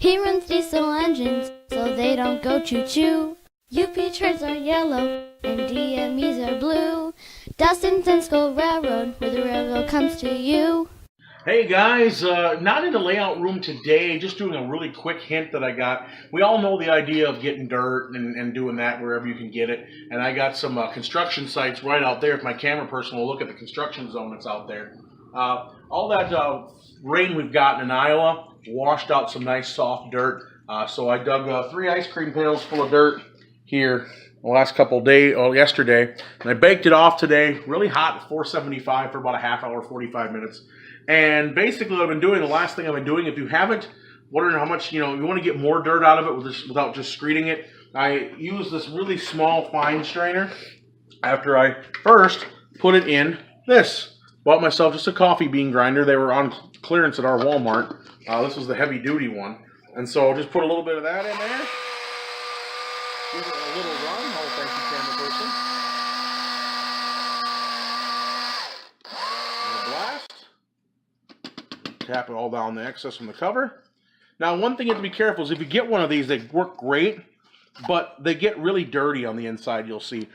He runs diesel engines so they don't go choo-choo. UP trains are yellow and DMEs are blue. Dustin Tensco Railroad, where the railroad comes to you. Hey guys, not in the layout room today, just doing a really quick hint that I got. We all know the idea of getting dirt and doing that wherever you can get it. And I got some construction sites right out there. If my camera person will look at the construction zone that's out there. All that rain we've gotten in Iowa washed out some nice soft dirt. So I dug 3 ice cream pails full of dirt here the last couple of days, or yesterday. And I baked it off today, really hot at 475 for about a half hour, 45 minutes. And basically what I've been doing, the last thing I've been doing, if you haven't, wondering how much, you want to get more dirt out of it without just screeding it, I use this really small fine strainer after I first put it in this. Bought myself just a coffee bean grinder. They were on clearance at our Walmart. This was the heavy duty one. And so I'll just put a little bit of that in there. Give it a little run. Oh, thank you, camera person. And a blast. Tap it all down the excess from the cover. Now, one thing you have to be careful is if you get one of these, they work great, but they get really dirty on the inside, you'll see.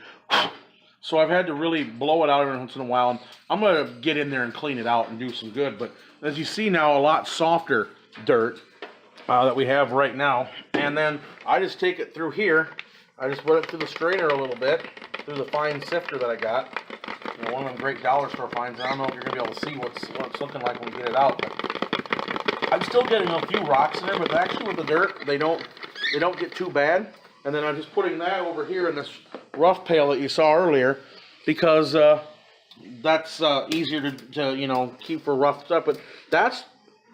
So I've had to really blow it out every once in a while. And I'm going to get in there and clean it out and do some good. But as you see now, a lot softer dirt that we have right now. And then I just take it through here. I just put it through the strainer a little bit, through the fine sifter that I got. One of them great dollar store finds. I don't know if you're going to be able to see what it's looking like when we get it out. But I'm still getting a few rocks in there, but actually with the dirt, they don't get too bad. And then I'm just putting that over here in this rough pail that you saw earlier, because that's easier to keep for rough stuff. But that's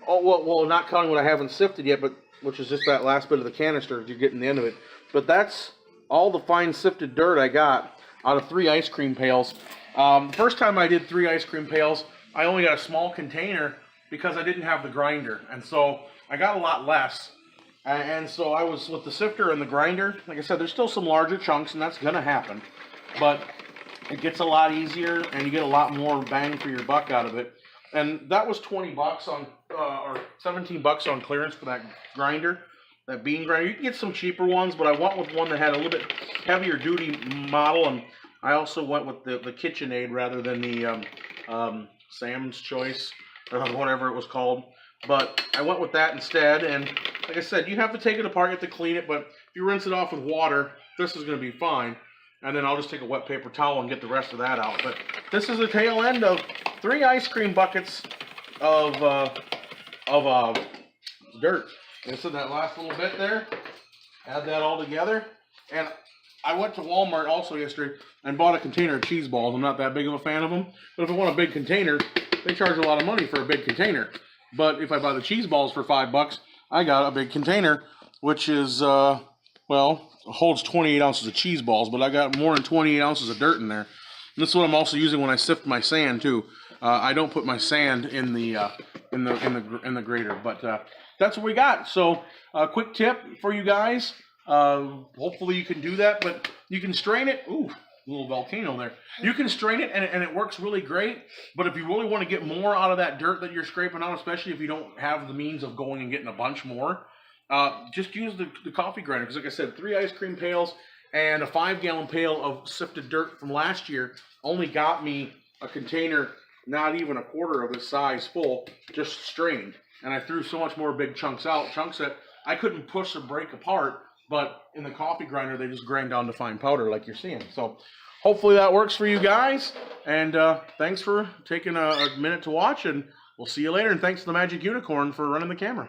well, not counting what I haven't sifted yet, but which is just that last bit of the canister as you're getting the end of it. But that's all the fine sifted dirt I got out of 3 ice cream pails. The first time I did 3 ice cream pails, I only got a small container because I didn't have the grinder, and so I got a lot less. And so I was with the sifter and the grinder. Like I said, there's still some larger chunks, and that's going to happen. But it gets a lot easier, and you get a lot more bang for your buck out of it. And that was 20 bucks on, or 17 bucks on clearance for that grinder, that bean grinder. You can get some cheaper ones, but I went with one that had a little bit heavier duty model, and I also went with the KitchenAid rather than the Sam's Choice, or whatever it was called. But I went with that instead, and like I said, you have to take it apart, you have to clean it, but if you rinse it off with water, this is going to be fine. And then I'll just take a wet paper towel and get the rest of that out. But this is the tail end of 3 ice cream buckets of dirt. And so that last little bit there, add that all together. And I went to Walmart also yesterday and bought a container of cheese balls. I'm not that big of a fan of them, but if I want a big container, they charge a lot of money for a big container. But if I buy the cheese balls for $5, I got a big container, which is, well, holds 28 ounces of cheese balls, but I got more than 28 ounces of dirt in there. And this is what I'm also using when I sift my sand too. I don't put my sand in the grater, but that's what we got. So a quick tip for you guys. Hopefully you can do that, but you can strain it. Ooh, a little volcano there. You can strain it, and it works really great. But if you really want to get more out of that dirt that you're scraping out, especially if you don't have the means of going and getting a bunch more, just use the coffee grinder. Because like I said, 3 ice cream pails and a 5-gallon pail of sifted dirt from last year only got me a container, not even a quarter of this size full, just strained. And I threw so much more big chunks out, chunks that I couldn't push or break apart. But in the coffee grinder, they just grind down to fine powder like you're seeing. So hopefully that works for you guys. And thanks for taking a minute to watch. And we'll see you later. And thanks to the Magic Unicorn for running the camera.